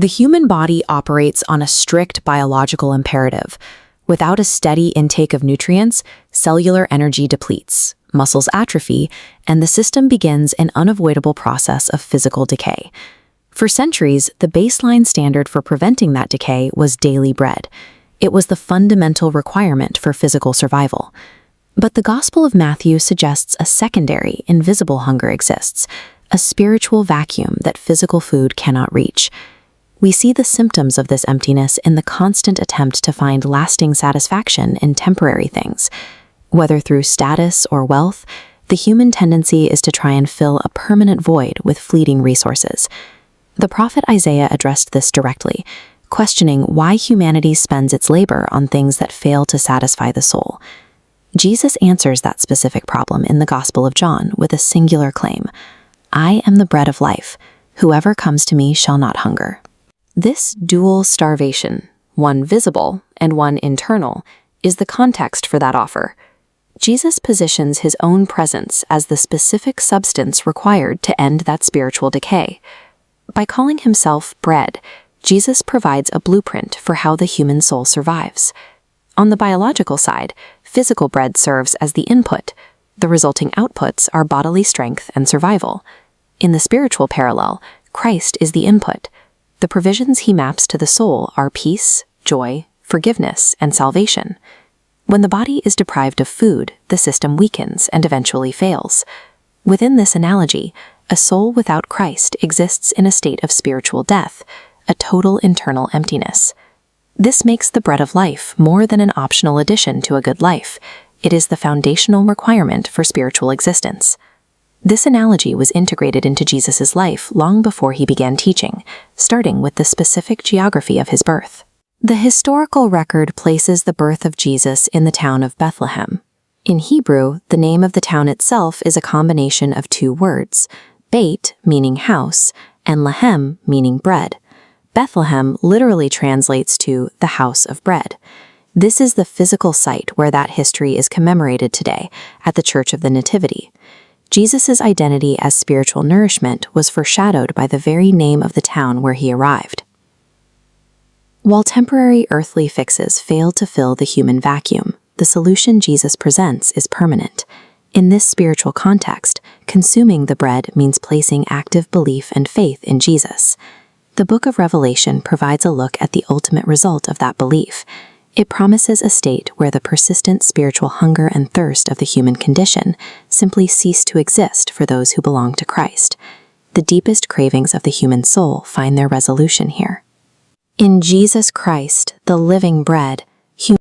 The human body operates on a strict biological imperative. Without a steady intake of nutrients, cellular energy depletes, muscles atrophy, and the system begins an unavoidable process of physical decay. For centuries, the baseline standard for preventing that decay was daily bread. It was the fundamental requirement for physical survival. But the Gospel of Matthew suggests a secondary, invisible hunger exists, a spiritual vacuum that physical food cannot reach. We see the symptoms of this emptiness in the constant attempt to find lasting satisfaction in temporary things. Whether through status or wealth, the human tendency is to try and fill a permanent void with fleeting resources. The prophet Isaiah addressed this directly, questioning why humanity spends its labor on things that fail to satisfy the soul. Jesus answers that specific problem in the Gospel of John with a singular claim: "I am the bread of life. Whoever comes to me shall not hunger." This dual starvation, one visible and one internal, is the context for that offer. Jesus positions his own presence as the specific substance required to end that spiritual decay. By calling himself bread, Jesus provides a blueprint for how the human soul survives. On the biological side, physical bread serves as the input. The resulting outputs are bodily strength and survival. In the spiritual parallel, Christ is the input. The provisions he maps to the soul are peace, joy, forgiveness, and salvation. When the body is deprived of food, the system weakens and eventually fails. Within this analogy, a soul without Christ exists in a state of spiritual death, a total internal emptiness. This makes the bread of life more than an optional addition to a good life. It is the foundational requirement for spiritual existence. This analogy was integrated into Jesus' life long before he began teaching, starting with the specific geography of his birth. The historical record places the birth of Jesus in the town of Bethlehem. In Hebrew, the name of the town itself is a combination of two words, Beit, meaning house, and Lehem, meaning bread. Bethlehem literally translates to the house of bread. This is the physical site where that history is commemorated today, at the Church of the Nativity. Jesus' identity as spiritual nourishment was foreshadowed by the very name of the town where he arrived. While temporary earthly fixes fail to fill the human vacuum, the solution Jesus presents is permanent. In this spiritual context, consuming the bread means placing active belief and faith in Jesus. The book of Revelation provides a look at the ultimate result of that belief. It promises a state where the persistent spiritual hunger and thirst of the human condition simply cease to exist for those who belong to Christ. The deepest cravings of the human soul find their resolution here. In Jesus Christ, the living bread,